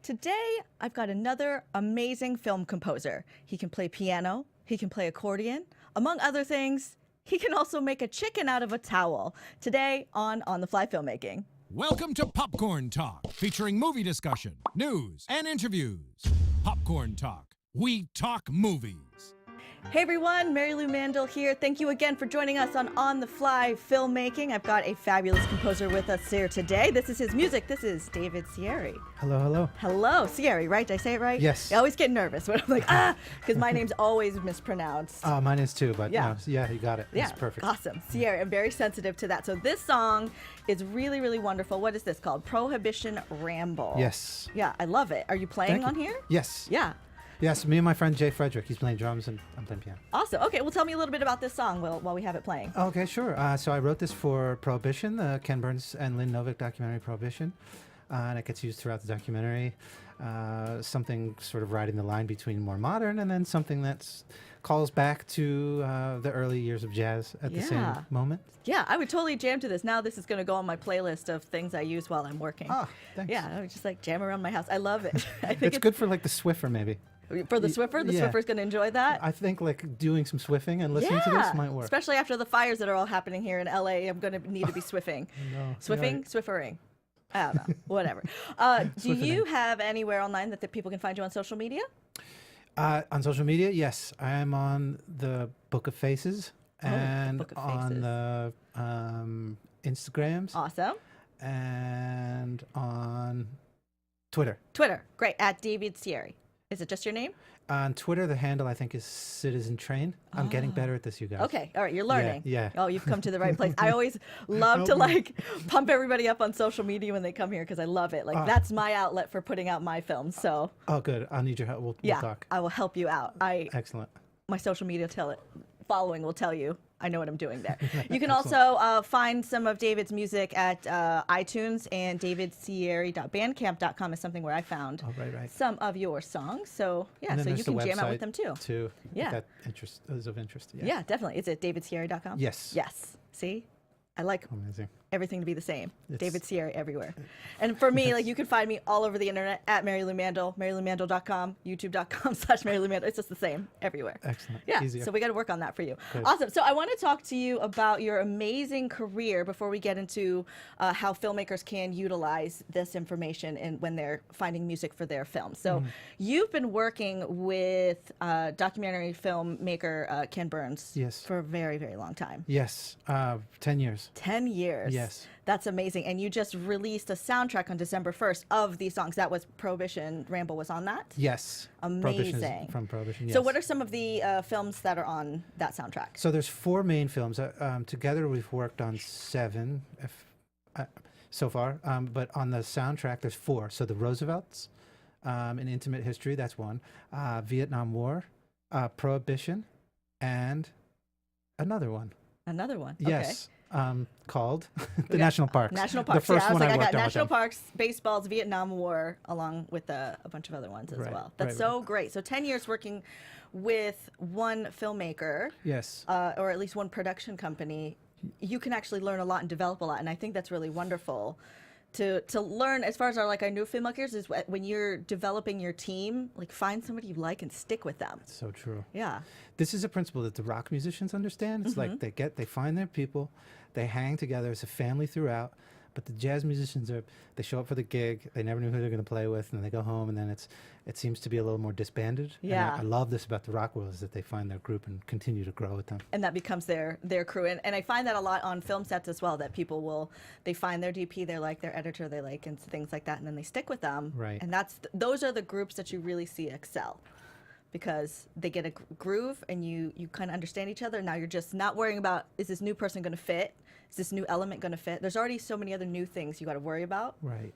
Today, I've got another amazing film composer. He can play piano, he can play accordion. Among other things, he can also make a chicken out of a towel. Today on the Fly Filmmaking. Welcome to Popcorn Talk, featuring movie discussion, news, and interviews. Popcorn Talk. We talk movies. Hey everyone, Marielou Mandl here. Thank you again for joining us on the Fly Filmmaking. I've got a fabulous composer with us here today. This is his music. This is David Cieri. Hello, hello. Hello, Cieri, right? Did I say it right? Yes. I always get nervous when I'm like, because my name's always mispronounced. Mine is too, but Yeah. no, yeah, you got it. Yeah, It's perfect. Awesome. Cieri, I'm very sensitive to that. So this song is really, really wonderful. What is this called? Prohibition Ramble. Yes. Yeah, I love it. Are you playing Thank on you. here? Yes. Yeah. Yes, me and my friend Jay Frederick, he's playing drums and I'm playing piano. Awesome. Okay, well, tell me a little bit about this song while we have it playing. Okay, sure. So I wrote this for Prohibition, the Ken Burns and Lynn Novick documentary Prohibition. And it gets used throughout the documentary. Something sort of riding the line between more modern and then something that calls back to the early years of jazz at the same moment. Yeah, I would totally jam to this. Now this is going to go on my playlist of things I use while I'm working. Ah, thanks. Yeah, I would just like jam around my house. I love it. I think It's good for like the Swiffer maybe. For the Swiffer? The Yeah. Swiffer's going to enjoy that? I think like doing some Swiffing and listening to this might work. Especially after the fires that are all happening here in LA. I'm going to need to be Swiffing. No, Swiffing? right. Swiffering. I don't know. Whatever. Do you have anywhere online that people can find you on social media? On social media, yes. I am on the Book of Faces and Book of on Faces. the Instagrams Awesome. and on Twitter. Twitter. Great. At David Cieri. Is it just your name? On Twitter, the handle I think is Citizen Train. I'm getting better at this, you guys. Okay. All right. You're learning. Yeah. Oh, you've come to the right place. I always love to like pump everybody up on social media when they come here because I love it. Like that's my outlet for putting out my films. So Oh, good. I'll need your help. We'll talk. I will help you out. Excellent. My social media following will tell you I know what I'm doing there. You can also find some of David's music at iTunes, and davidcieri.bandcamp.com is something where I found right. some of your songs. So yeah, And then so you there's the can jam out website, with them too. Yeah. If that is of interest. Yeah. Yeah, definitely. Is it davidcieri.com? Yes. Yes. See? I like Amazing. everything to be the same. It's- David Cieri everywhere. And for me, like you can find me all over the internet at Marielou Mandl, marielou.com, youtube.com/Marielou Mandl. It's just the same everywhere. Excellent. Yeah, Easier. so we got to work on that for you. Good. Awesome. So I want to talk to you about your amazing career before we get into how filmmakers can utilize this information when they're finding music for their films. So you've been working with documentary filmmaker Ken Burns for a very, very long time. Yes. 10 years. 10 years. Yes. That's amazing. And you just released a soundtrack on December 1st of these songs. That was Prohibition Ramble was on that? Yes. Amazing. Prohibition is from Prohibition, yes. So what are some of the films that are on that soundtrack? So there's 4 main films. Together we've worked on 7 so far, but on the soundtrack there's 4. So the Roosevelts, in Intimate History, that's 1. Vietnam War, Prohibition, and another one. Another one. Yes. Called the National Parks. National Parks. The first I was one like, I worked got on with National them. Parks, Baseballs, Vietnam War, along with a bunch of other ones as Right, well. That's right, so great. So 10 years working with one filmmaker, Yes. or at least one production company, you can actually learn a lot and develop a lot. And I think that's really wonderful to learn. As far as our new filmmakers, is when you're developing your team, like find somebody you like and stick with them. So true. Yeah. This is a principle that the rock musicians understand. It's like they find their people, they hang together as a family throughout. But the jazz musicians they show up for the gig, they never knew who they're going to play with, and then they go home, and then it seems to be a little more disbanded. Yeah. And I love this about the rock world, is that they find their group and continue to grow with them. And that becomes their crew. And I find that a lot on film sets as well, that people they find their DP they like, their editor they like, and things like that, and then they stick with them. Right. And those are the groups that you really see excel, because they get a groove and you kind of understand each other. Now you're just not worrying about, is this new person going to fit? Is this new element going to fit? There's already so many other new things you got to worry about. Right.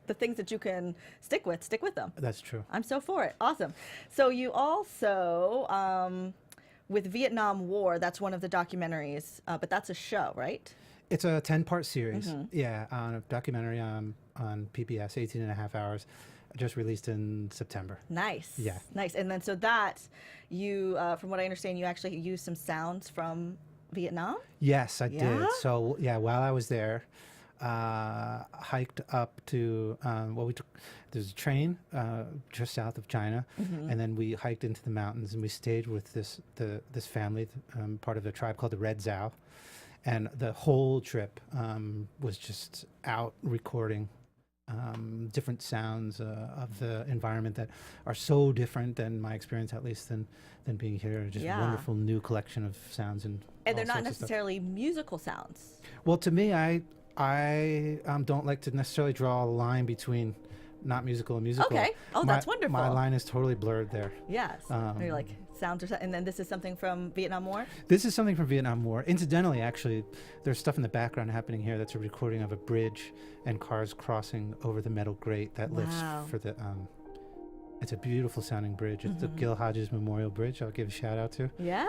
The things that you can stick with them. That's true. I'm so for it. Awesome. So you also, with Vietnam War, that's one of the documentaries, but that's a show, right? It's a 10-part series. Yeah, on a documentary on PBS, 18 and a half hours. Just released in September. Nice. Yeah. Nice. And then so that you, from what I understand, you actually used some sounds from Vietnam? Yes, I Yeah? did. So yeah, while I was there, hiked up to there's a train just south of China, and then we hiked into the mountains and we stayed with this family, part of a tribe called the Red Zhao, and the whole trip was just out recording different sounds of the environment that are so different than my experience, at least, than being here. Just a wonderful new collection of sounds and they're all not sorts of stuff. necessarily musical sounds. Well, to me, I don't like to necessarily draw a line between not musical and musical. Okay. Oh, that's wonderful. My line is totally blurred there. Yes. You're like sounds or something. And then this is something from Vietnam War? This is something from Vietnam War. Incidentally, actually, there's stuff in the background happening here that's a recording of a bridge and cars crossing over the metal grate that lifts for the... it's a beautiful sounding bridge. It's the Gil Hodges Memorial Bridge. I'll give a shout out to. Yeah.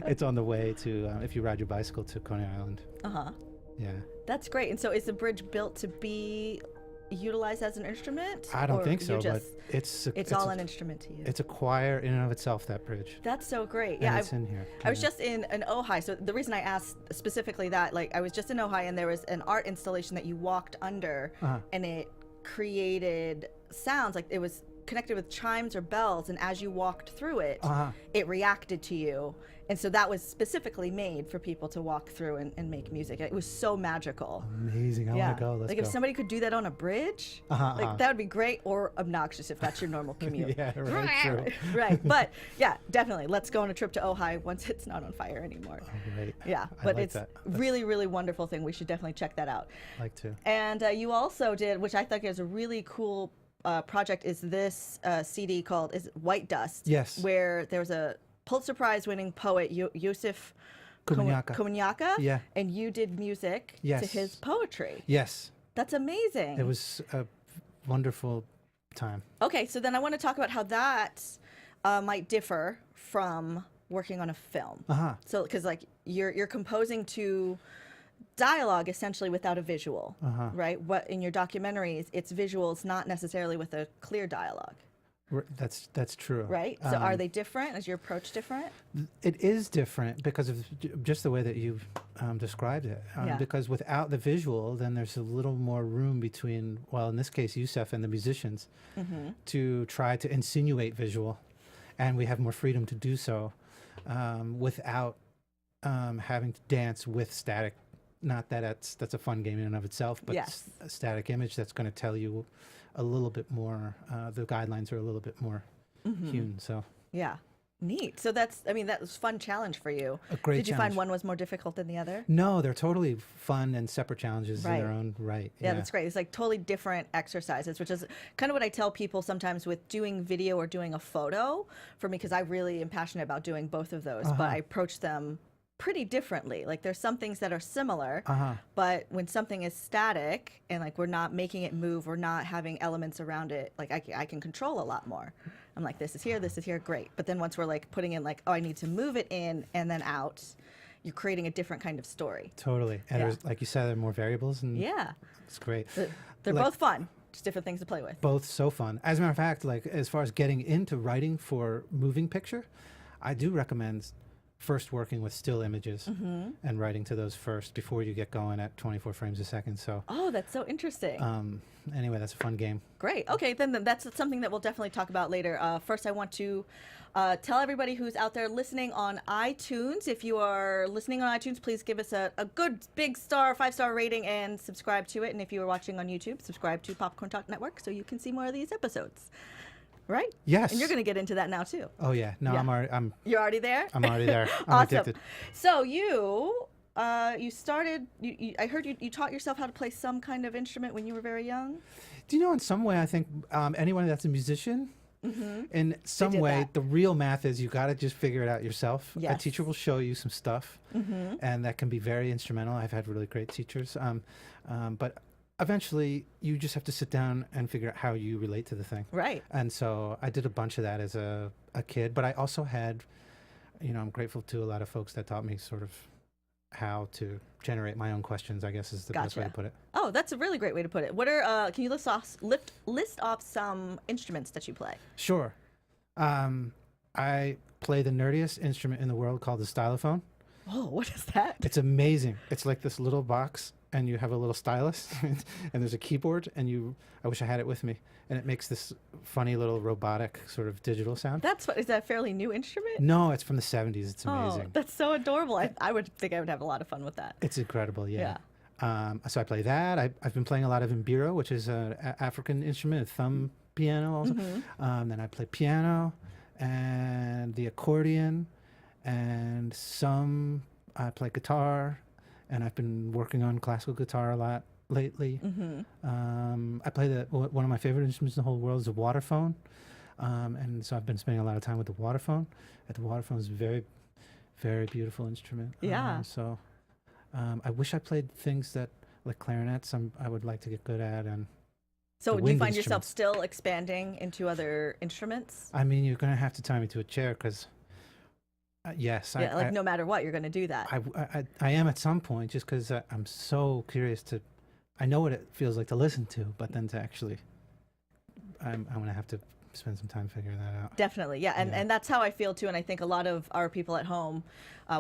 It's on the way to, if you ride your bicycle, to Coney Island. Uh-huh. Yeah. That's great. And so is the bridge built to be utilized as an instrument? I don't Or think so, you but just, it's all an instrument to you. It's a choir in and of itself, that bridge. That's so great. And Yeah, it's in here. I was just in an Ojai, so the reason I asked specifically that, like, I was just in Ojai and there was an art installation that you walked under, and it created sounds, like it was connected with chimes or bells, and as you walked through it, it reacted to you. And so that was specifically made for people to walk through and make music. It was so magical. Amazing. I want to go. Let's like go. if somebody could do that on a bridge, like that would be great, or obnoxious if that's your normal commute. Yeah, right. True. Right. But yeah, definitely. Let's go on a trip to Ojai once it's not on fire anymore. Oh, right. Yeah, I but like it's that. really, really wonderful thing. We should definitely check that out. I like to. And you also did, which I think is a really cool project, is this CD called White Dust. Yes. Where there was a Pulitzer Prize winning poet, Yusuf Komunyakaa. Yeah. And you did music to Yes. his poetry. Yes. That's amazing. It was a wonderful time. Okay, so then I want to talk about how that might differ from working on a film. So, because like you're composing to dialogue essentially without a visual, right? What in your documentaries, it's visuals, not necessarily with a clear dialogue. That's true. Right? So are they different? Is your approach different? It is different because of just the way that you've described it. Because without the visual, then there's a little more room between, well, in this case, Yusuf and the musicians, to try to insinuate visual. And we have more freedom to do so without having to dance with static. Not that that's a fun game in and of itself, but a static image that's going to tell you a little bit more. The guidelines are a little bit more hewn. So yeah, neat. So that was a fun challenge for you. A great Did you challenge. find one was more difficult than the other? No, they're totally fun and separate challenges in their own right. Yeah, that's great. It's like totally different exercises, which is kind of what I tell people sometimes with doing video or doing a photo for me, because I really am passionate about doing both of those, but I approach them pretty differently. Like there's some things that are similar, but when something is static and like we're not making it move, we're not having elements around it, like I can control a lot more. I'm like, this is here, great. But then once we're like putting in like, oh, I need to move it in and then out, you're creating a different kind of story. Totally. And there's, like you said, there are more variables, and it's great. They're Like, both fun, just different things to play with. both so fun. As a matter of fact, like as far as getting into writing for moving picture, I do recommend first working with still images and writing to those first before you get going at 24 frames a second. So Oh, that's so interesting. anyway, that's a fun game. Great. Okay, then that's something that we'll definitely talk about later. First, I want to tell everybody who's out there listening on iTunes, if you are listening on iTunes, please give us a good big 5-star rating and subscribe to it. And if you are watching on YouTube, subscribe to Popcorn Talk Network so you can see more of these episodes. Right? Yes. And you're going to get into that now too. Oh yeah. No, Yeah. You're already there? I'm already there. I'm Awesome. addicted. So you started, I heard you taught yourself how to play some kind of instrument when you were very young? Do you know, in some way, I think anyone that's a musician, in some did way, that. the real math is you got to just figure it out yourself. A Yes. teacher will show you some stuff, and that can be very instrumental. I've had really great teachers, but eventually you just have to sit down and figure out how you relate to the thing. Right. And so I did a bunch of that as a kid, but I also had, I'm grateful to a lot of folks that taught me sort of how to generate my own questions, I guess is the best way to Gotcha. put it. Oh, that's a really great way to put it. What are, can you list off some instruments that you play? Sure. I play the nerdiest instrument in the world called the stylophone. Oh, what is that? It's amazing. It's like this little box, and you have a little stylus, and there's a keyboard, and I wish I had it with me, and it makes this funny little robotic sort of digital sound. Is that a fairly new instrument? No, it's from the 70s. It's amazing. Oh, that's so adorable. I would think I would have a lot of fun with that. It's incredible, yeah. So I play that. I've been playing a lot of mbira, which is an African instrument, a thumb piano also. Then I play piano and the accordion, and I play guitar, and I've been working on classical guitar a lot lately. I play one of my favorite instruments in the whole world is the waterphone, and so I've been spending a lot of time with the waterphone. The waterphone is a very, very beautiful instrument. Yeah. I wish I played things that like clarinets. I would like to get good at. And so, the do you wind find yourself instruments. still expanding into other instruments? I mean, you're gonna have to tie me to a chair because, yes, Yeah, no matter what, you're going to do that. I am at some point, just because I'm so curious to. I know what it feels like to listen to, but then to actually, I'm gonna have to spend some time figuring that out. Definitely, yeah. And that's how I feel too. And I think a lot of our people at home,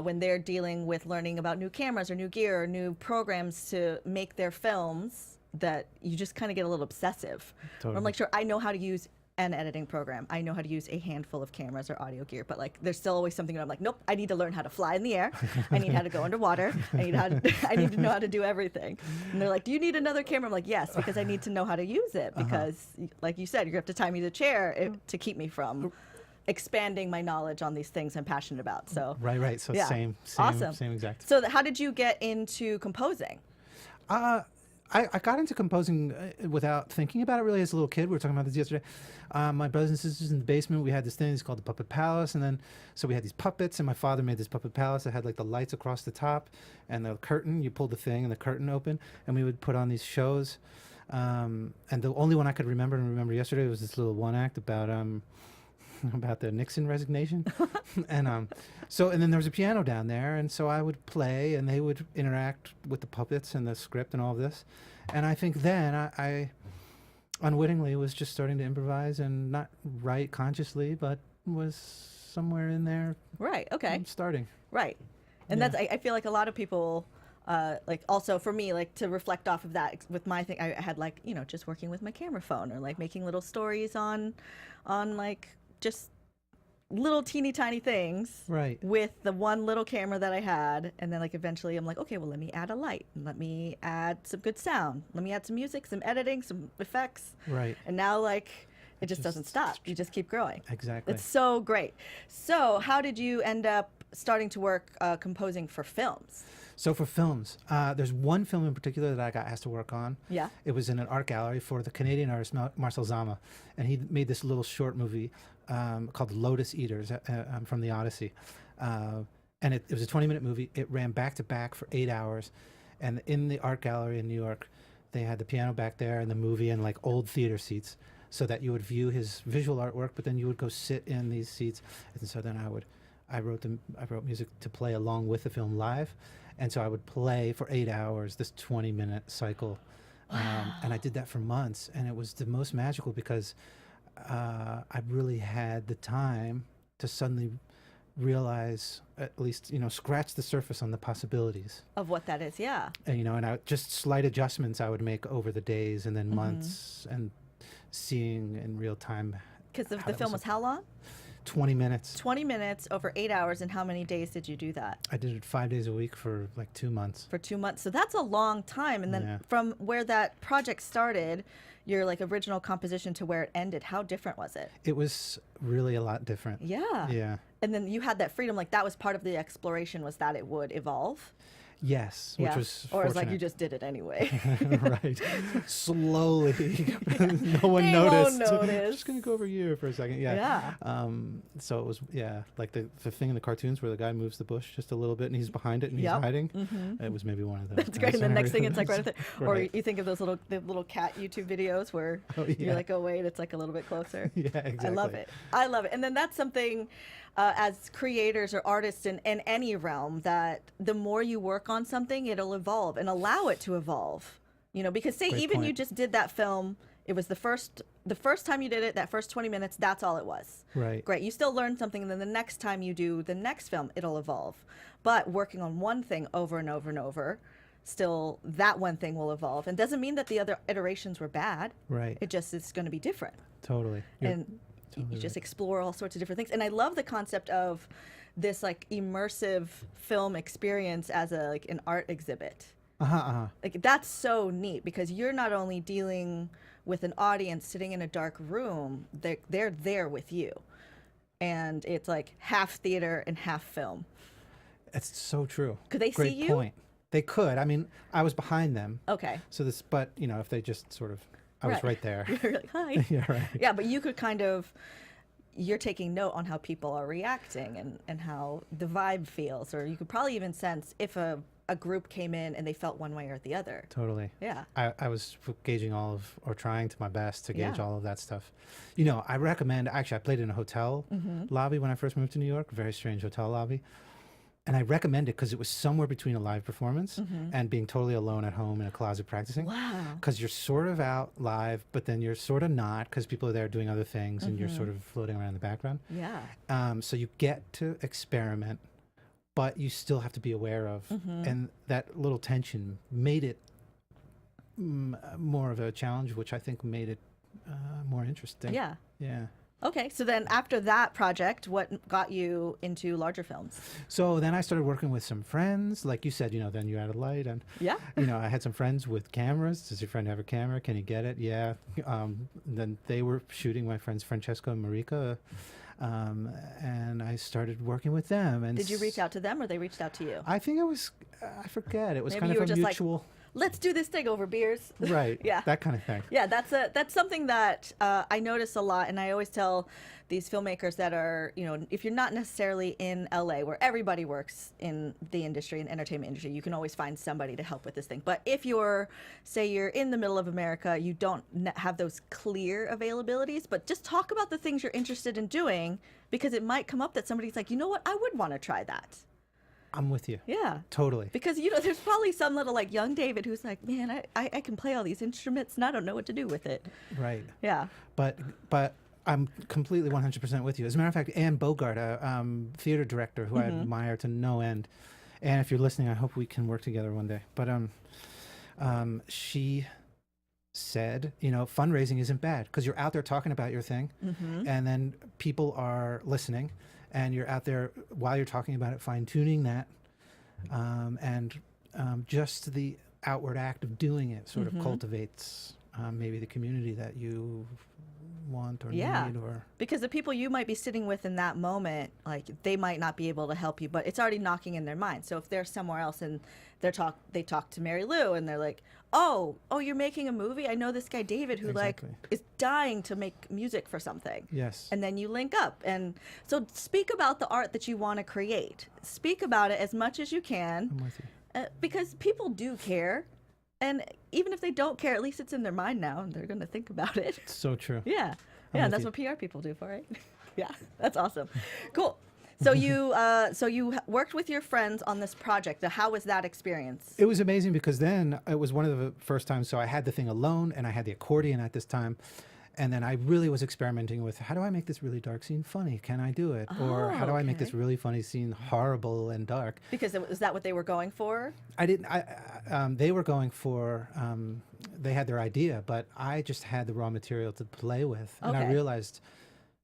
when they're dealing with learning about new cameras or new gear or new programs to make their films, that you just kind of get a little obsessive. Totally. I'm like, sure, I know how to use an editing program. I know how to use a handful of cameras or audio gear, but like, there's still always something that I'm like, nope, I need to learn how to fly in the air. I need how to go underwater. I need to know how to do everything. And they're like, do you need another camera? I'm like, yes, because I need to know how to use it. Because like you said, you're going to have to tie me to the chair to keep me from expanding my knowledge on these things I'm passionate about. So Right. So yeah. same Awesome. same exact. So how did you get into composing? I got into composing without thinking about it really as a little kid. We were talking about this yesterday. My brothers and sisters in the basement, we had this thing, it's called the Puppet Palace. And then, so we had these puppets, and my father made this Puppet Palace that had like the lights across the top and the curtain. You pulled the thing and the curtain opened, and we would put on these shows. And the only one I could remember yesterday was this little one act about the Nixon resignation. And then there was a piano down there, and so I would play, and they would interact with the puppets and the script and all of this. And I think then I unwittingly was just starting to improvise and not write consciously, but was somewhere in there. Right. Okay. Starting. Right. And Yeah. I feel like a lot of people, like also for me, like to reflect off of that with my thing, I had like, just working with my camera phone or like making little stories on like just little teeny tiny things Right. with the one little camera that I had. And then like eventually I'm like, okay, well, let me add a light and let me add some good sound. Let me add some music, some editing, some effects. Right. And now like it just doesn't stop. You just keep growing. Exactly. It's so great. So how did you end up starting to work composing for films? So for films, there's one film in particular that I got asked to work on. Yeah. It was in an art gallery for the Canadian artist Marcel Zama, and he made this little short movie called Lotus Eaters from the Odyssey. And it was a 20-minute movie. It ran back to back for 8 hours. And in the art gallery in New York, they had the piano back there and the movie and like old theater seats so that you would view his visual artwork, but then you would go sit in these seats. And so then I wrote music to play along with the film live. And so I would play for 8 hours, this 20-minute cycle. And I did that for months. And it was the most magical because I really had the time to suddenly realize, at least, scratch the surface on the possibilities. Of what that is, yeah. And just slight adjustments I would make over the days and then months, and seeing in real time. Because the film was how long? 20 minutes. 20 minutes over 8 hours. And how many days did you do that? I did it 5 days a week for like 2 months. For 2 months. So that's a long time. And then Yeah. from where that project started, your like original composition to where it ended, how different was it? It was really a lot different. Yeah. Yeah. And then you had that freedom, like that was part of the exploration, was that it would evolve. Yes, which was or it's like you fortunate. just did it anyway. Right. Slowly. No one They noticed. won't notice. I'm just going to go over here for a second. Yeah. So it was, like the thing in the cartoons where the guy moves the bush just a little bit and he's behind it and he's Yep. hiding. It was maybe one of those. That's great. And the next thing it's like right there. Or Right. you think of those little cat YouTube videos where Oh, yeah. you're like, oh wait, it's like a little bit closer. Yeah, exactly. I love it. I love it. And then that's something as creators or artists in any realm, that the more you work on something, it'll evolve and allow it to evolve. Because say Great even you point. just did that film, it was the first time you did it, that first 20 minutes, that's all it was. Right. Great. You still learn something, and then the next time you do the next film, it'll evolve. But working on one thing over and over and over, still that one thing will evolve, and doesn't mean that the other iterations were bad. Right. It just is going to be different. Totally. You're And totally you just right. explore all sorts of different things. And I love the concept of this like immersive film experience as a like an art exhibit. Like that's so neat because you're not only dealing with an audience sitting in a dark room, they're there with you. And it's like half theater and half film. It's so true. Could they Great see you? point. They could. I mean, I was behind them. Okay. So this, but you know, if they just sort of, I was right there. You're like, hi. Yeah, right. Yeah, but you could kind of, you're taking note on how people are reacting and how the vibe feels, or you could probably even sense if a group came in and they felt one way or the other. Totally. Yeah. I was gauging all of, or trying to my best to gauge Yeah. all of that stuff. You know, I recommend, actually, I played in a hotel lobby when I first moved to New York, very strange hotel lobby. And I recommend it because it was somewhere between a live performance and being totally alone at home in a closet practicing. Wow. Because you're sort of out live, but then you're sort of not because people are there doing other things and you're sort of floating around in the background. Yeah. So you get to experiment, but you still have to be aware of. And that little tension made it more of a challenge, which I think made it more interesting. Yeah. Yeah. Okay, so then after that project, what got you into larger films? So then I started working with some friends. Like you said, you know, then you add a light. And, Yeah. you know, I had some friends with cameras. Does your friend have a camera? Can you get it? Yeah. Then they were shooting, my friends Francesco and Marika. And I started working with them. And Did you reach out to them or they reached out to you? I think it was, I forget. It was Maybe kind you of were a just like, mutual. Let's do this thing over beers. Right. Yeah. That kind of thing. Yeah, that's something that I notice a lot, and I always tell these filmmakers that are, you know, if you're not necessarily in LA, where everybody works in the industry and entertainment industry, you can always find somebody to help with this thing. But if you're, say, you're in the middle of America, you don't have those clear availabilities, but just talk about the things you're interested in doing because it might come up that somebody's like, you know what, I would want to try that. I'm with you. Yeah. Totally. Because, you know, there's probably some little like young David who's like, man, I can play all these instruments and I don't know what to do with it. Right. Yeah. But I'm completely 100% with you. As a matter of fact, Anne Bogart, a theater director who I admire to no end, and if you're listening, I hope we can work together one day. But she said, you know, fundraising isn't bad because you're out there talking about your thing, and then people are listening, and you're out there while you're talking about it, fine-tuning that, and just the outward act of doing it sort of cultivates maybe the community that you want or need, or because the people you might be sitting with in that moment, like they might not be able to help you, but it's already knocking in their mind. So if they're somewhere else and they talk to Marielou and they're like, oh, you're making a movie? I know this guy David who Exactly. like is dying to make music for something. yes, And then you link up. And so speak about the art that you want to create. Speak about it as much as you can, I'm with you. because people do care. And even if they don't care, at least it's in their mind now and they're going to think about it. So true. Yeah. I'm Yeah, with that's you. what PR people do for it. Yeah, that's awesome. Cool. So you worked with your friends on this project. Now, how was that experience? It was amazing because then it was one of the first times. So I had the thing alone and I had the accordion at this time. And then I really was experimenting with how do I make this really dark scene funny? Can I do it? Or how do I make this okay. really funny scene horrible and dark? Because is that what they were going for? I didn't, they were going for, they had their idea, but I just had the raw material to play with. And I Okay. realized,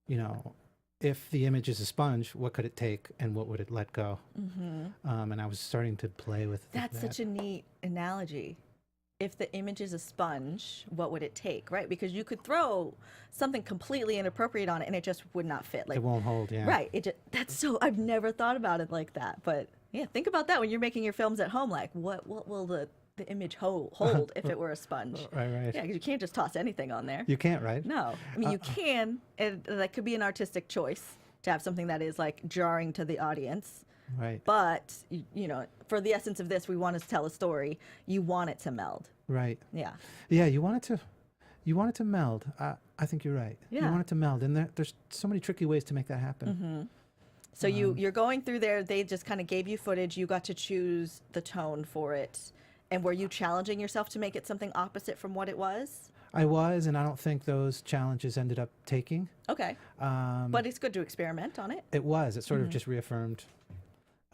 you know, if the image is a sponge, what could it take and what would it let go? And I was starting to play with That's that. such a neat analogy. If the image is a sponge, what would it take, right? Because you could throw something completely inappropriate on it and it just would not fit. Like, It won't hold, yeah. right. That's so, I've never thought about it like that. But yeah, think about that when you're making your films at home. Like, what will the image hold if it were a sponge? Right. Yeah, because you can't just toss anything on there. You can't, right? No. I mean, you can, and that could be an artistic choice to have something that is like jarring to the audience. Right. But, you know, for the essence of this, we want to tell a story. You want it to meld. Right. Yeah. Yeah, you want it to meld. I think you're right. You Yeah. want it to meld, and there's so many tricky ways to make that happen. So you're going through there. They just kind of gave you footage. You got to choose the tone for it. And were you challenging yourself to make it something opposite from what it was? I was, and I don't think those challenges ended up taking. Okay. But it's good to experiment on it. It was. It sort of just reaffirmed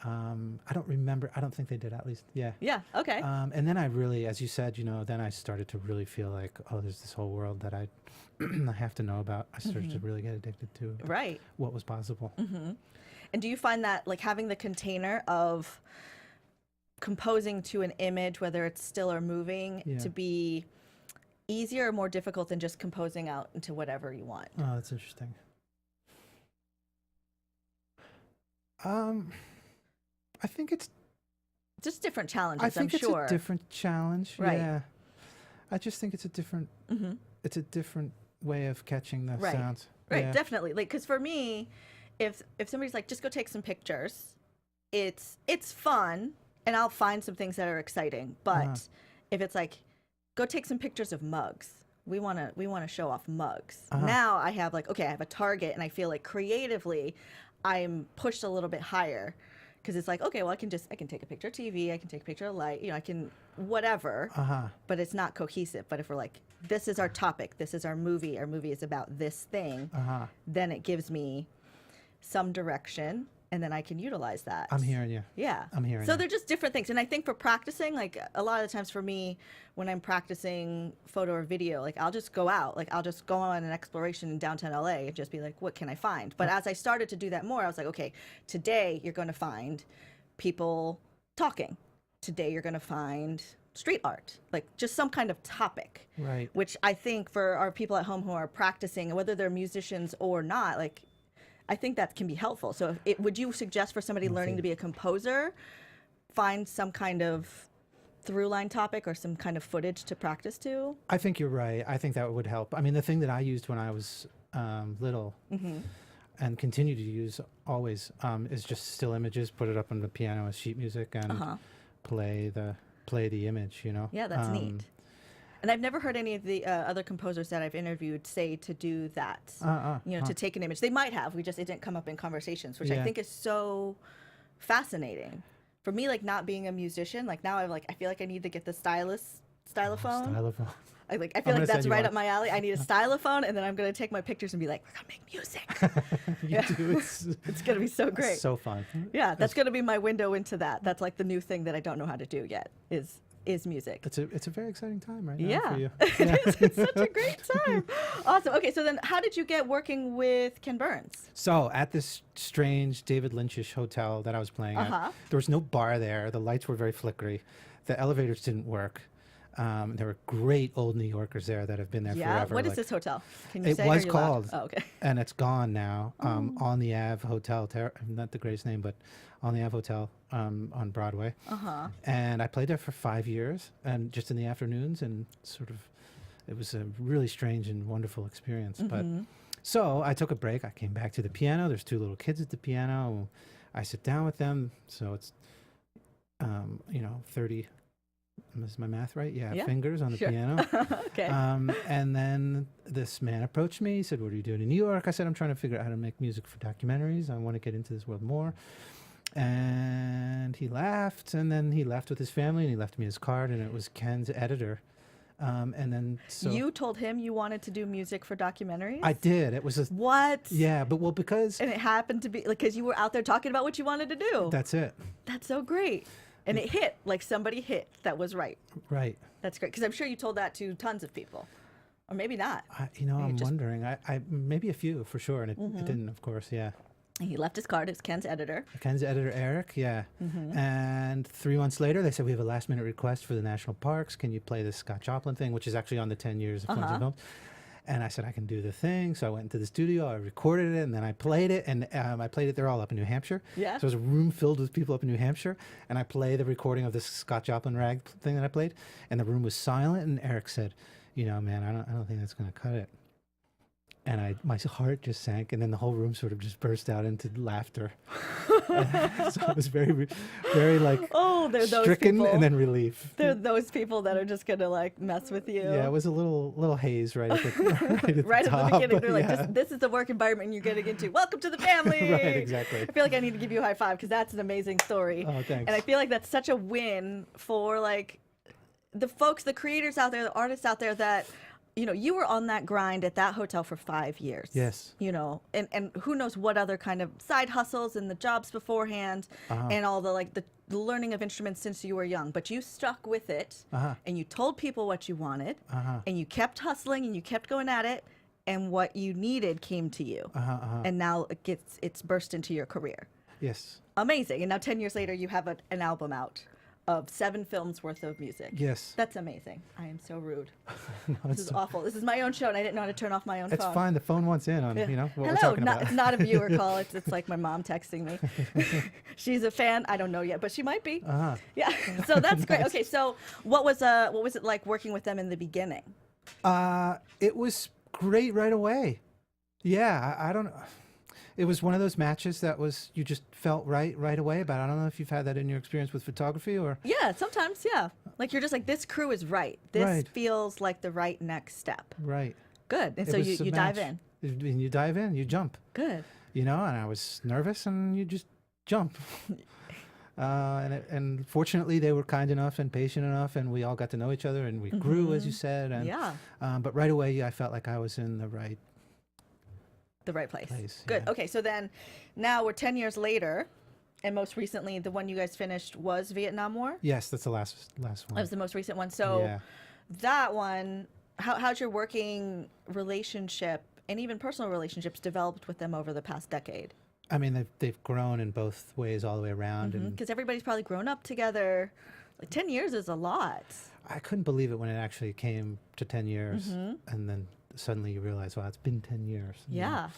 I don't remember. I don't think they did, at least. Yeah. Yeah. Okay. And then I really, as you said, then I started to really feel like, oh, there's this whole world that I I have to know about. I started to really get addicted to Right. what was possible. And do you find that like having the container of composing to an image, whether it's still or moving, Yeah. to be easier or more difficult than just composing out into whatever you want? Oh, that's interesting. I think it's Just different challenges, I think I'm sure. it's a different challenge. Right. Yeah. I just think it's a different way of catching the Right. sounds. Right, Yeah. definitely. Like, because for me, if somebody's like, just go take some pictures, it's fun, and I'll find some things that are exciting. But if it's like, go take some pictures of mugs, we want to show off mugs. Now I have like, okay, I have a target, and I feel like creatively, I'm pushed a little bit higher. Because it's like, okay, well, I can take a picture of TV, I can take a picture of light, I can whatever, but it's not cohesive. But if we're like, this is our topic, this is our movie is about this thing, then it gives me some direction, and then I can utilize that. I'm hearing you. Yeah. I'm hearing So you. they're just different things. And I think for practicing, like a lot of the times for me, when I'm practicing photo or video, like I'll just go out, like I'll just go on an exploration in downtown LA and just be like, what can I find? But as I started to do that more, I was like, okay, today you're going to find people talking. Today you're going to find street art, like just some kind of topic. Right. Which I think for our people at home who are practicing, whether they're musicians or not, like I think that can be helpful. So would you suggest for somebody learning to be a composer, find some kind of through line topic or some kind of footage to practice to? I think you're right. I think that would help. I mean, the thing that I used when I was little and continue to use always is just still images, put it up on the piano as sheet music, and play the image, Yeah, that's neat. And I've never heard any of the other composers that I've interviewed say to do that, to take an image. They might have, it didn't come up in conversations, which I think is so fascinating. For me, like not being a musician, like now I feel like I need to get the stylophone. Stylophone. I feel like that's right up my alley. I need a stylophone, and then I'm going to take my pictures and be like, we're going to make music. You do. It's going to be so great. So fun. Yeah, that's going to be my window into that. That's like the new thing that I don't know how to do yet is music. It's a very exciting time right now for you. It's such a great time. Awesome. Okay, so then how did you get working with Ken Burns? So at this strange David Lynchish hotel that I was playing at, there was no bar there. The lights were very flickery. The elevators didn't work. There were great old New Yorkers there that have been there forever. What is this hotel? Can you say? It or are was you called, allowed? Oh, okay. and it's gone now. On the Ave Hotel, not the greatest name, but on the Ave Hotel on Broadway. And I played there for 5 years, and just in the afternoons, and it was a really strange and wonderful experience. But so I took a break. I came back to the piano. There's 2 little kids at the piano. I sit down with them. So it's 30. Is my math right? Yeah. Fingers on the piano. Okay. And then this man approached me. He said, "What are you doing in New York?" I said, "I'm trying to figure out how to make music for documentaries. I want to get into this world more." And he laughed, and then he left with his family, and he left me his card, and it was Ken's editor. And then you told him you wanted to do music for documentaries? I did. It was what? Yeah, but because and it happened to be because you were out there talking about what you wanted to do. That's it. That's so great. And it hit, like somebody hit that was right. Right. That's great. Because I'm sure you told that to tons of people. Or maybe not. I'm wondering. I maybe a few for sure. And it didn't, of course. Yeah. And he left his card as Ken's editor. Ken's editor, Eric. Yeah. And 3 months later, they said, "We have a last minute request for the national parks. Can you play this Scott Joplin thing?" Which is actually on the 10 years of Films and Films. And I said, I can do the thing. So I went into the studio, I recorded it, and then I played it. And I played it, they're all up in New Hampshire. Yeah. So it was a room filled with people up in New Hampshire. And I played the recording of this Scott Joplin rag thing that I played. And the room was silent. And Eric said, man, I don't think that's going to cut it. And my heart just sank. And then the whole room sort of just burst out into laughter. So it was very, very like they're those stricken people. and then relief. They're those people that are just going to like mess with you. Yeah, it was a little haze right at the, right at top, the beginning. They're like, yeah. this is the work environment you're getting into. Welcome to the family. Right, exactly. I feel like I need to give you a high five because that's an amazing story. Oh, thanks. And I feel like that's such a win for like the folks, the creators out there, the artists out there that you know, you were on that grind at that hotel for 5 years. Yes. You know, and who knows what other kind of side hustles and the jobs beforehand and all the like the learning of instruments since you were young. But you stuck with it and you told people what you wanted and you kept hustling and you kept going at it, and what you needed came to you. And now it's burst into your career. Yes. Amazing. And now 10 years later, you have an album out of 7 films worth of music. Yes. That's amazing. I am so rude. No, This is awful. This is my own show, and I didn't know how to turn off my own phone. it's fine. The phone wants in on, you know, what we're Hello. talking about. It's not a viewer call. It's like my mom texting me. She's a fan. I don't know yet, but she might be. Yeah. So that's great. Okay. So what was it like working with them in the beginning? It was great right away. Yeah. I don't know. It was one of those matches that was, you just felt right away about. I don't know if you've had that in your experience with photography or. Yeah, sometimes, yeah. Like you're just like, this crew is right. This feels like the right next step. Right. Good. And so you dive in. And you dive in, you jump. Good. You know, and I was nervous and you just jump. And fortunately they were kind enough and patient enough, and we all got to know each other, and we grew, as you said. And, but right away I felt like I was in the right place. Good. Yeah. Okay, so then now we're 10 years later, and most recently the one you guys finished was Vietnam War? Yes, that's the last one. That was the most recent one. So that one, how's your working relationship and even personal relationships developed with them over the past decade? I mean, they've grown in both ways all the way around. Because everybody's probably grown up together. Like 10 years is a lot. I couldn't believe it when it actually came to 10 years, and then suddenly you realize, wow, it's been 10 years. Yeah.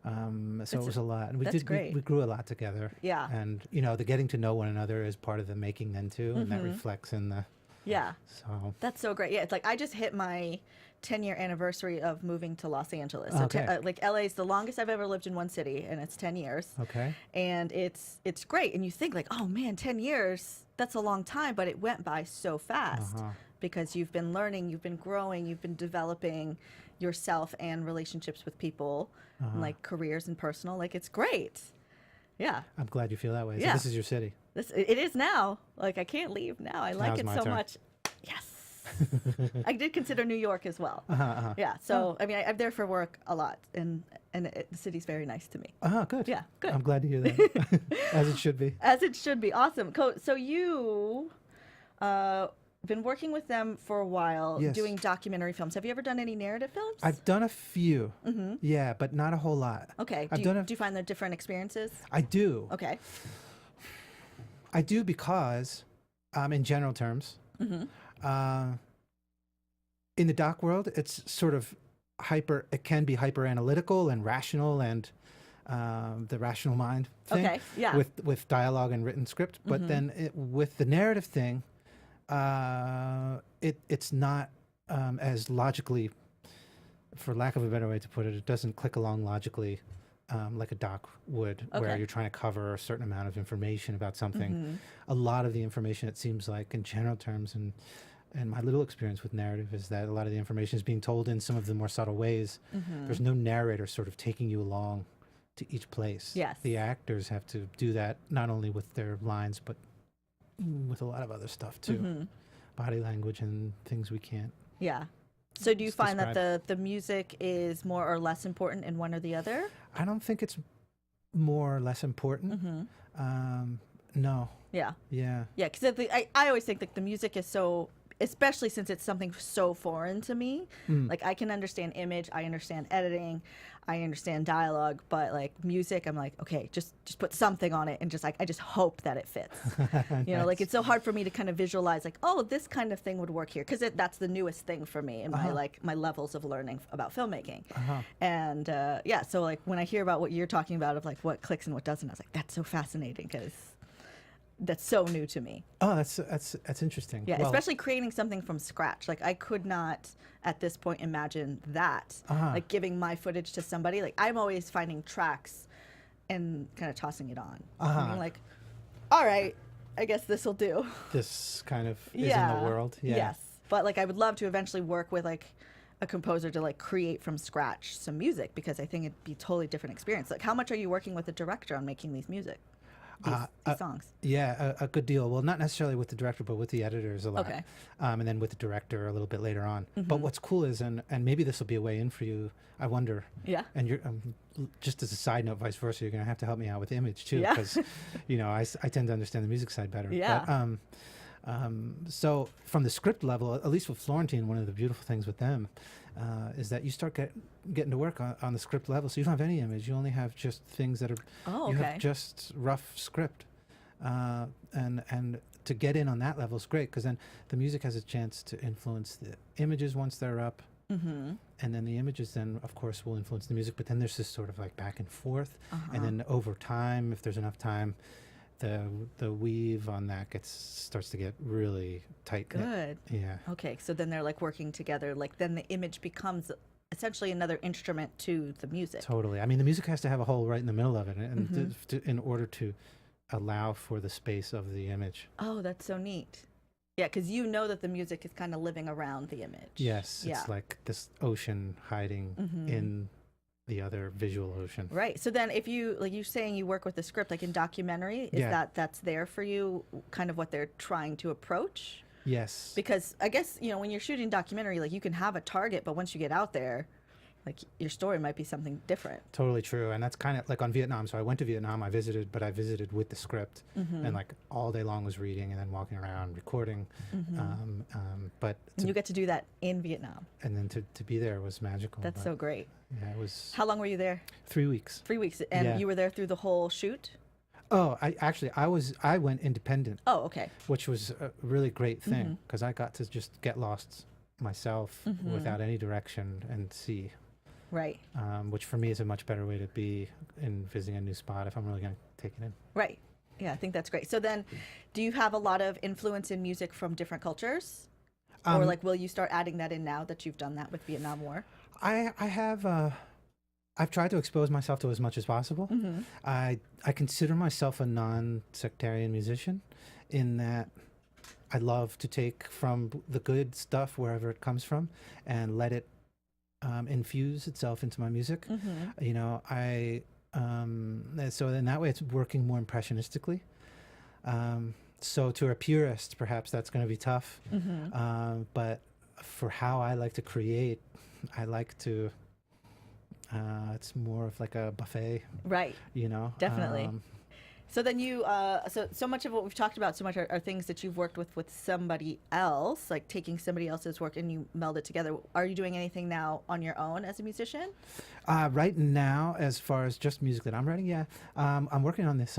So it was a lot. And we grew a lot together. Yeah. And, you know, the getting to know one another is part of the making then too, and that reflects in the. Yeah. So. That's so great. Yeah, it's like I just hit my 10-year anniversary of moving to Los Angeles. So Okay. like LA is the longest I've ever lived in one city, and it's 10 years. Okay. And it's great. And you think like, oh man, 10 years, that's a long time, but it went by so fast because you've been learning, you've been growing, you've been developing yourself and relationships with people, and like careers and personal. Like it's great. Yeah. I'm glad you feel that way. So Yeah. this is your city. It is now. Like I can't leave now. I like Now's it my so turn. much. Yes. I did consider New York as well. Yeah. So I mean, I'm there for work a lot, and the city's very nice to me. Good. Yeah. Good. I'm glad to hear that. As it should be. As it should be. Awesome. So you been working with them for a while, Yes. doing documentary films. Have you ever done any narrative films? I've done a few. Yeah, but not a whole lot. Okay. I've Do you find they're different experiences? I do. Okay. I do because, in general terms, in the doc world, it's sort of it can be hyper analytical and rational, and the rational mind thing. Okay, yeah. With dialogue and written script. But then with the narrative thing, it's not as logically, for lack of a better way to put it, it doesn't click along logically like a doc would, where you're trying to cover a certain amount of information about something. A lot of the information, it seems like, in general terms, and my little experience with narrative is that a lot of the information is being told in some of the more subtle ways. There's no narrator sort of taking you along to each place. Yes. The actors have to do that not only with their lines, but with a lot of other stuff too. Body language and things we can't. Yeah. So do you find describe. that the music is more or less important in one or the other? I don't think it's more or less important. No. Yeah. Yeah. Yeah, because I always think like the music is so, especially since it's something so foreign to me. Like I can understand image, I understand editing, I understand dialogue, but like music, I'm like, okay, just put something on it, and just like I just hope that it fits. You know, like it's so hard for me to kind of visualize like, oh, this kind of thing would work here, because that's the newest thing for me in my levels of learning about filmmaking. And yeah, so like when I hear about what you're talking about of like what clicks and what doesn't, I was like, that's so fascinating because that's so new to me. Oh, that's interesting. Yeah, Well, especially creating something from scratch. Like I could not at this point imagine that. Like giving my footage to somebody. Like I'm always finding tracks and kind of tossing it on. And I'm like, all right, I guess this will do. this kind of is in the world. Yeah. Yes. But like I would love to eventually work with like a composer to like create from scratch some music, because I think it'd be a totally different experience. Like how much are you working with a director on making these music? these songs? Yeah, a good deal. Well, not necessarily with the director, but with the editors a lot. Okay. And then with the director a little bit later on. But what's cool is, and maybe this will be a way in for you, I wonder. Yeah. And you're just as a side note, vice versa, you're going to have to help me out with image too, Yeah. because, I tend to understand the music side better. Yeah. But, so from the script level, at least with Florentine, one of the beautiful things with them is that you start getting to work on the script level. So you don't have any image. You only have just things that are, Oh, you okay. have just rough script. And to get in on that level is great, because then the music has a chance to influence the images once they're up. Mm-hmm. And then the images then, of course, will influence the music. But then there's this sort of like back and forth. And then over time, if there's enough time, the weave on that starts to get really tight. Good. Yeah. Okay, so then they're like working together. Like then the image becomes essentially another instrument to the music. Totally. I mean, the music has to have a hole right in the middle of it, and in order to allow for the space of the image. Oh, that's so neat. Yeah, because you know that the music is kind of living around the image. Yes, Yeah. it's like this ocean hiding in the other visual ocean. Right. So then if you, like you're saying you work with the script, like in documentary, is Yeah. that's there for you, kind of what they're trying to approach? Yes. Because I guess, when you're shooting documentary, like you can have a target, but once you get out there, like your story might be something different. Totally true. And that's kind of like on Vietnam. So I went to Vietnam, I visited with the script, and like all day long was reading and then walking around, recording. But And you get to do that in Vietnam. and then to be there was magical. That's but so great. yeah, it was How long were you there? 3 weeks. 3 weeks. And Yeah. you were there through the whole shoot? Oh, I went independent, Oh, okay. which was a really great thing, because I got to just get lost myself without any direction and see. Right. Which for me is a much better way to be in visiting a new spot if I'm really going to take it in. Right. Yeah, I think that's great. So then, do you have a lot of influence in music from different cultures? Or like, will you start adding that in now that you've done that with Vietnam War? I have I've tried to expose myself to as much as possible. I consider myself a non-sectarian musician, in that I love to take from the good stuff wherever it comes from and let it infuse itself into my music. So in that way it's working more impressionistically. So to a purist, perhaps that's going to be tough. But for how I like to create, I like to, it's more of like a buffet, Right. Definitely. So then you, so much of what we've talked about, so much are things that you've worked with somebody else, like taking somebody else's work and you meld it together. Are you doing anything now on your own as a musician? Right now, as far as just music that I'm writing, yeah. I'm working on this,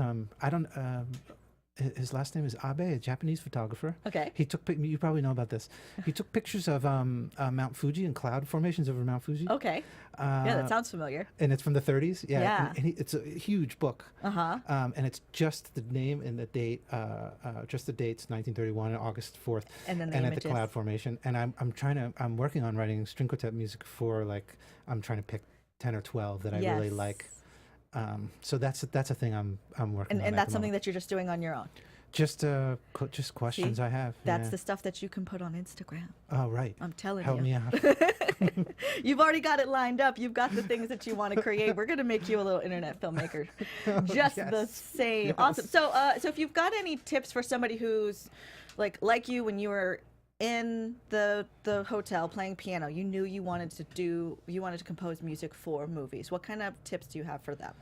his last name is Abe, a Japanese photographer. Okay. He took, you probably know about this. He took pictures of Mount Fuji and cloud formations over Mount Fuji. Okay. Yeah, that sounds familiar. And it's from the 30s. Yeah. Yeah. And it's a huge book. And it's just the name and the date, just the dates, 1931 and August 4th. And then the and images. at the cloud formation. And I'm working on writing string quartet music for, like, I'm trying to pick 10 or 12 that I really like. So that's a thing I'm working on. And that's something that you're just doing on your own. Just questions I have. That's yeah. the stuff that you can put on Instagram. Oh, right. I'm telling Help you. me out. You've already got it lined up. You've got the things that you want to create. We're going to make you a little internet filmmaker. Just the yes. same. Yes. Awesome. So if you've got any tips for somebody who's like you when you were in the hotel playing piano, you knew you wanted to compose music for movies. What kind of tips do you have for them?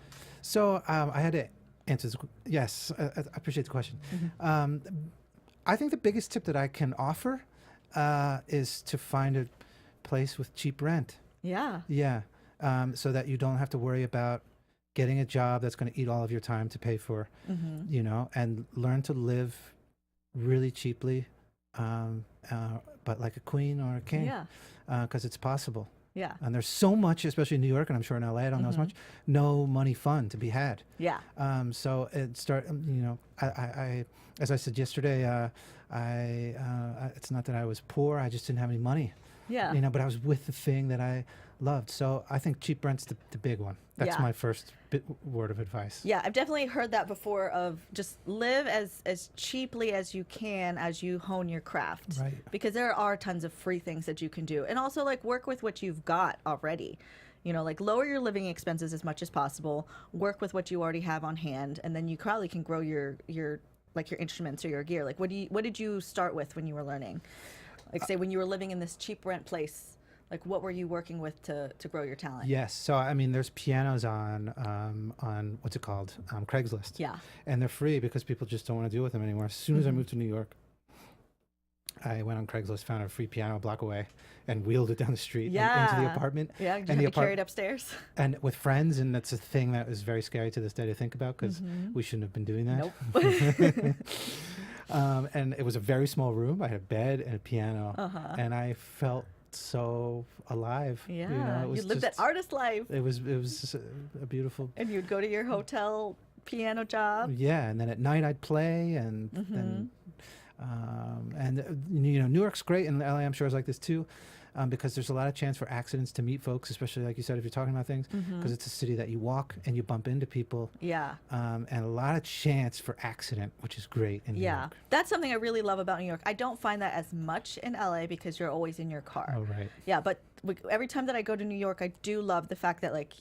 So I had to answer this. Yes, I appreciate the question. I think the biggest tip that I can offer is to find a place with cheap rent. Yeah. Yeah, so that you don't have to worry about getting a job that's going to eat all of your time to pay for, and learn to live really cheaply, but like a queen or a king. Yeah. Because it's possible. Yeah. And there's so much, especially in New York, and I'm sure in LA, I don't know as much, no money fun to be had. Yeah. So I as I said yesterday, it's not that I was poor, I just didn't have any money. Yeah. But I was with the thing that I loved. So I think cheap rent's the big one. That's Yeah. my first word of advice. Yeah, I've definitely heard that before, of just live as cheaply as you can as you hone your craft. Right. Because there are tons of free things that you can do. And also, like, work with what you've got already. You know, like lower your living expenses as much as possible, work with what you already have on hand, and then you probably can grow your like your instruments or your gear. Like what did you start with when you were learning? Like say when you were living in this cheap rent place, like what were you working with to grow your talent? Yes. So I mean, there's pianos on what's it called? Craigslist. Yeah. And they're free because people just don't want to deal with them anymore. As soon as I moved to New York, I went on Craigslist, found a free piano a block away, and wheeled it down the street and into the apartment. Yeah, did and you have it carried upstairs? And with friends, and that's a thing that is very scary to this day to think about because we shouldn't have been doing that. Nope. And it was a very small room. I had a bed and a piano, and I felt so alive. Yeah, you know, it was you lived just, that artist life. It was a beautiful. And you'd go to your hotel piano job. Yeah, and then at night I'd play, and you know, New York's great, and LA I'm sure is like this too, because there's a lot of chance for accidents to meet folks, especially like you said if you're talking about things, because it's a city that you walk and you bump into people. Yeah. And a lot of chance for accident, which is great in New York. That's something I really love about New York. I don't find that as much in LA because you're always in your car. Oh, right. Yeah, but every time that I go to New York, I do love the fact that like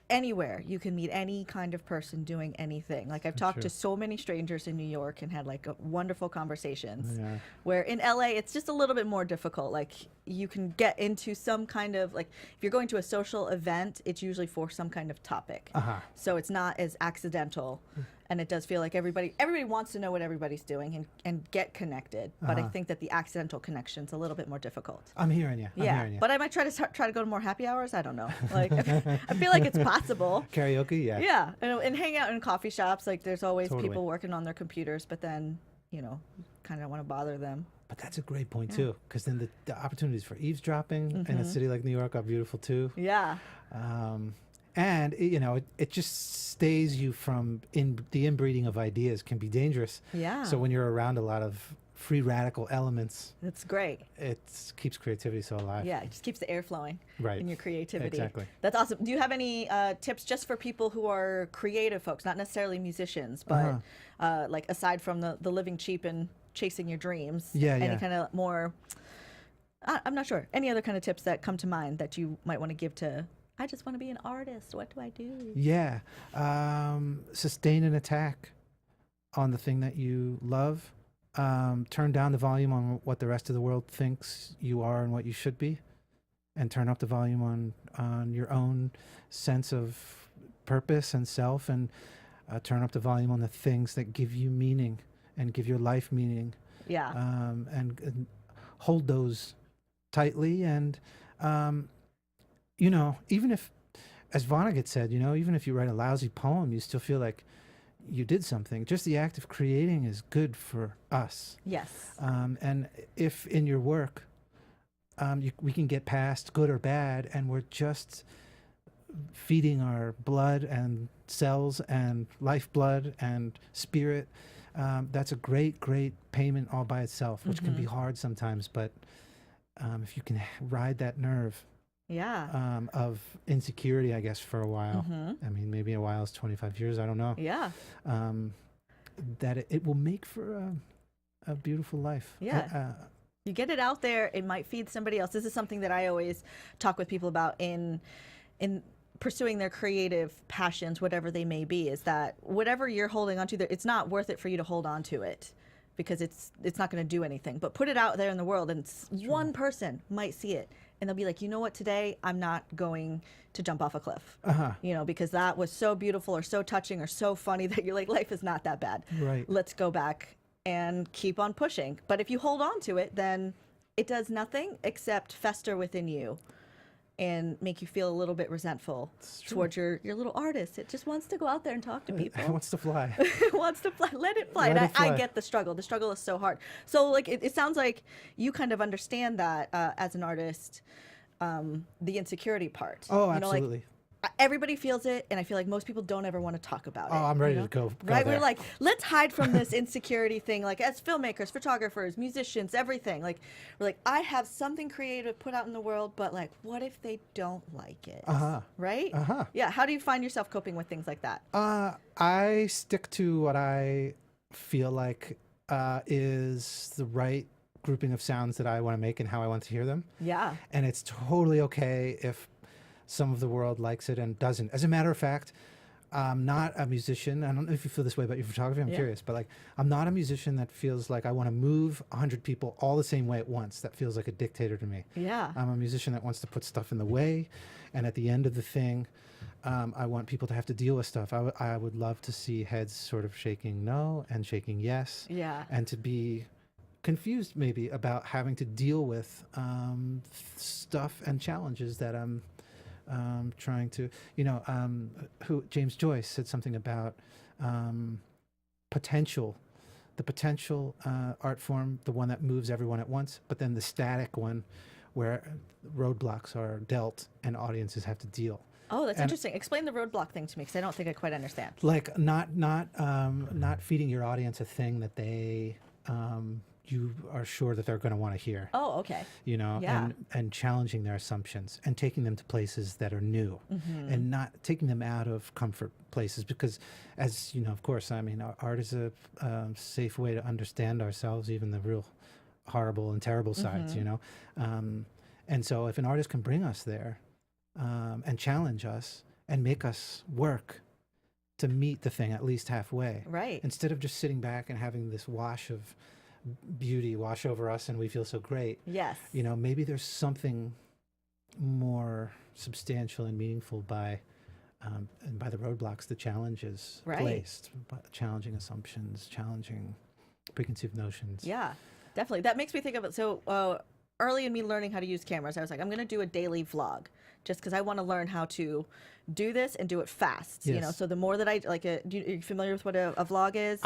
anywhere you can meet any kind of person doing anything. Like I've talked to so many strangers in New York and had like wonderful conversations. Yeah. Where in LA it's just a little bit more difficult. Like you can get into some kind of like if you're going to a social event, it's usually for some kind of topic. So it's not as accidental. And it does feel like everybody wants to know what everybody's doing and get connected. But I think that the accidental connection's a little bit more difficult. I'm hearing you. I'm hearing you. But I might try to go to more happy hours. I don't know. Like I feel like it's possible. Karaoke, yeah. Yeah, and hang out in coffee shops. Like there's always Totally. people working on their computers, but then you know, kind of don't want to bother them. But that's a great point too, because then the opportunities for eavesdropping in a city like New York are beautiful too. Yeah. And you know, it just stays you from the inbreeding of ideas can be dangerous. Yeah. So when you're around a lot of free radical elements, It's great. it keeps creativity so alive. Yeah, it just keeps the air flowing Right. in your creativity. Exactly. That's awesome. Do you have any tips just for people who are creative folks, not necessarily musicians, but like aside from the living cheap and chasing your dreams? Yeah, any yeah. kind of more, I'm not sure, any other kind of tips that come to mind that you might want to give to, I just want to be an artist. What do I do? Yeah. Sustain an attack on the thing that you love. Turn down the volume on what the rest of the world thinks you are and what you should be, and turn up the volume on your own sense of purpose and self, and turn up the volume on the things that give you meaning and give your life meaning. Yeah. And hold those tightly. And you know, even if, as Vonnegut said, you know, even if you write a lousy poem, you still feel like you did something. Just the act of creating is good for us. Yes. And if in your work, we can get past good or bad, and we're just feeding our blood and cells and lifeblood and spirit, that's a great, great payment all by itself, which can be hard sometimes. But if you can ride that nerve, Yeah. of insecurity, I guess, for a while. I mean, maybe a while is 25 years. I don't know. Yeah. That it will make for a beautiful life. Yeah. You get it out there, it might feed somebody else. This is something that I always talk with people about in pursuing their creative passions, whatever they may be, is that whatever you're holding on to, it's not worth it for you to hold on to it because it's not going to do anything. But put it out there in the world, and one person might see it. And they'll be like, you know what, today I'm not going to jump off a cliff, you know, because that was so beautiful or so touching or so funny that you're like, life is not that bad. Right. Let's go back and keep on pushing. But if you hold on to it, then it does nothing except fester within you and make you feel a little bit resentful towards your little artist. It just wants to go out there and talk to people. It wants to fly. It wants to fly. Let it fly. Let And it fly. I get the struggle. The struggle is so hard. So like it sounds like you kind of understand that as an artist, the insecurity part. Oh, You know, like, absolutely. everybody feels it, and I feel like most people don't ever want to talk about it. Oh, I'm ready you to go Right? there. We're like, let's hide from this insecurity thing. Like as filmmakers, photographers, musicians, everything. Like we're like, I have something creative to put out in the world, but like, what if they don't like it? Right? Yeah. How do you find yourself coping with things like that? I stick to what I feel like is the right grouping of sounds that I want to make and how I want to hear them. Yeah. And it's totally okay if some of the world likes it and doesn't. As a matter of fact, I'm not a musician. I don't know if you feel this way about your photography. I'm curious, but like, I'm not a musician that feels like I want to move 100 people all the same way at once. That feels like a dictator to me. Yeah. I'm a musician that wants to put stuff in the way, and at the end of the thing, I want people to have to deal with stuff. I would love to see heads sort of shaking no and shaking yes. Yeah. And to be confused maybe about having to deal with stuff and challenges that I'm trying to, James Joyce said something about potential, the potential art form, the one that moves everyone at once, but then the static one where roadblocks are dealt and audiences have to deal. Oh, that's interesting. Explain the roadblock thing to me, because I don't think I quite understand. Like not feeding your audience a thing that they you are sure that they're going to want to hear. Oh, okay. And challenging their assumptions and taking them to places that are new, and not taking them out of comfort places, because, as you know, of course, I mean, art is a safe way to understand ourselves, even the real horrible and terrible sides, and so if an artist can bring us there and challenge us and make us work to meet the thing at least halfway, right, instead of just sitting back and having this wash of beauty wash over us and we feel so great. Yes. Maybe there's something more substantial and meaningful by the roadblocks, the challenges placed, challenging assumptions, challenging preconceived notions. Yeah, definitely. That makes me think of it. So early in me learning how to use cameras, I was like, I'm going to do a daily vlog just because I want to learn how to do this and do it fast. Yes. So the more that I like, are you familiar with what a vlog is?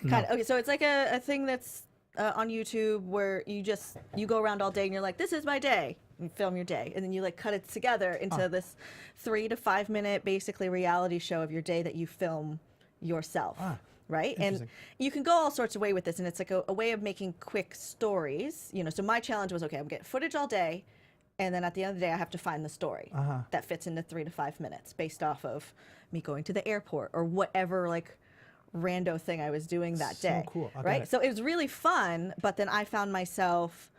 No. Okay, so it's like a thing that's on YouTube where you go around all day and you're like, this is my day. You film your day, and then you like cut it together into this 3 to 5 minute basically reality show of your day that you film yourself. Right? And you can go all sorts of way with this, and it's like a way of making quick stories. So my challenge was, okay, I'm getting footage all day, and then at the end of the day, I have to find the story that fits into 3 to 5 minutes based off of me going to the airport or whatever like rando thing I was doing that day. So cool. Right? So it was really fun, but then I found myself,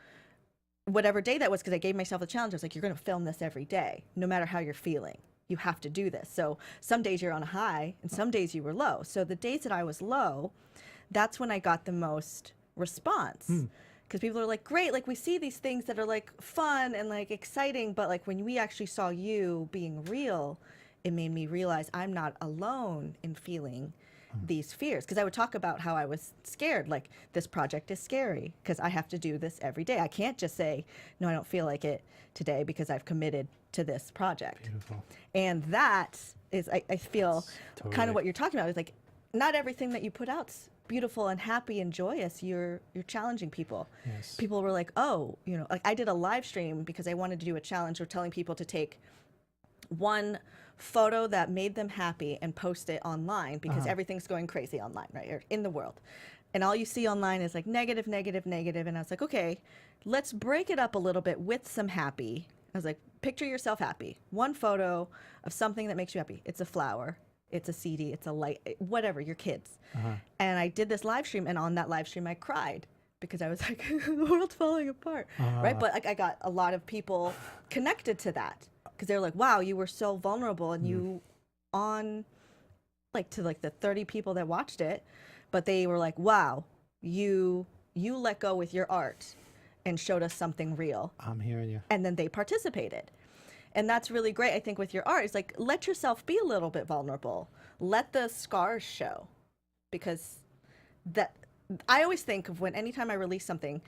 whatever day that was, because I gave myself a challenge, I was like, you're going to film this every day, no matter how you're feeling. You have to do this. So some days you're on a high and some days you were low. So the days that I was low, that's when I got the most response. Because people are like, great, like we see these things that are like fun and like exciting, but like when we actually saw you being real, it made me realize I'm not alone in feeling these fears. Because I would talk about how I was scared, like this project is scary because I have to do this every day. I can't just say, no, I don't feel like it today because I've committed to this project. Beautiful. And that is, I feel, Totally. kind of what you're talking about. Is like, not everything that you put out's beautiful and happy and joyous. You're challenging people. Yes. People were like, oh, like I did a live stream because I wanted to do a challenge of telling people to take one photo that made them happy and post it online, because everything's going crazy online, right, or in the world. And all you see online is like negative, negative, negative. And I was like, okay, let's break it up a little bit with some happy. I was like, picture yourself happy. One photo of something that makes you happy. It's a flower, it's a CD, it's a light, whatever, your kids. And I did this live stream, and on that live stream I cried because I was like, the world's falling apart, right? But like I got a lot of people connected to that, because they're like, wow, you were so vulnerable, and you on like to like the 30 people that watched it, but they were like, wow, you let go with your art and showed us something real. I'm hearing you. And then they participated. And that's really great, I think, with your art. It's like, let yourself be a little bit vulnerable. Let the scars show. Because that, I always think of when anytime I release something,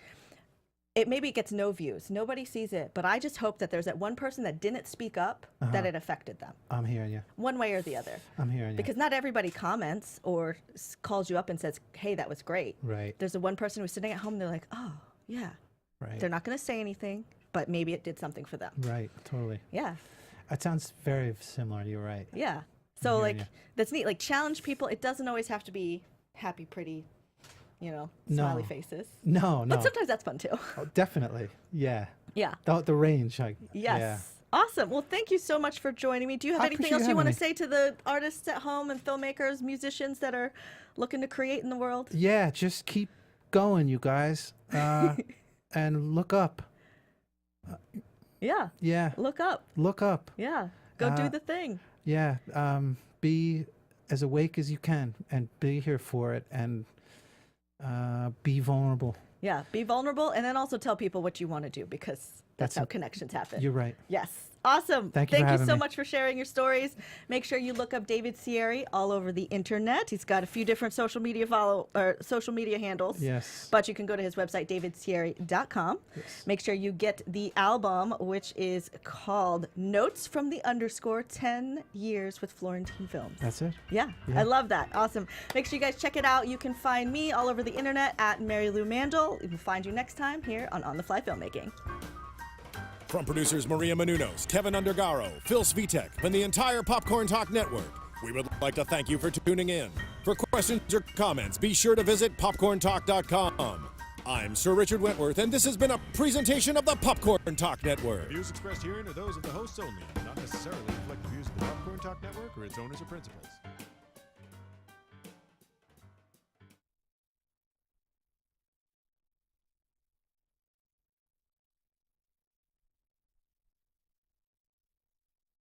it maybe gets no views. Nobody sees it. But I just hope that there's that one person that didn't speak up, that it affected them. I'm hearing you. One way or the other. I'm hearing you. Because not everybody comments or calls you up and says, hey, that was great. Right. There's the one person who's sitting at home and they're like, oh, yeah. Right. They're not going to say anything, but maybe it did something for them. Right. Totally. Yeah. That sounds very similar. You're right. Yeah. So hearing like, you. that's neat. Like, challenge people. It doesn't always have to be happy, pretty, smiley faces. No. But sometimes that's fun too. Oh, definitely. Yeah. Yeah. The range. Yes. Yeah. Awesome. Well, thank you so much for joining me. Do you have I anything appreciate else you want to having say to the artists at home and filmmakers, musicians that are looking to create in the world? Yeah. Just keep going, you guys. And look up. Yeah. Yeah. Look up. Look up. Yeah. Go do the thing. Yeah. Be as awake as you can and be here for it and be vulnerable. Yeah. Be vulnerable and then also tell people what you want to do because that's how it. connections happen. You're right. Yes. Awesome. Thank you for having so me. much for sharing your stories. Make sure you look up David Cieri all over the internet. He's got a few different social media handles. Yes. But you can go to his website, davidcieri.com. Yes. Make sure you get the album, which is called Notes from the _ 10 Years with Florentine Films. That's it. Yeah, I love that. Awesome. Make sure you guys check it out. You can find me all over the internet at Marielou Mandl. We will find you next time here on The Fly Filmmaking. From producers Maria Menounos, Kevin Undergaro, Phil Svitek, and the entire Popcorn Talk Network, we would like to thank you for tuning in. For questions or comments, be sure to visit popcorntalk.com. I'm Sir Richard Wentworth, and this has been a presentation of the Popcorn Talk Network. Views expressed herein are those of the hosts only and do not necessarily reflect the views of the Popcorn Talk Network or its owners or principals.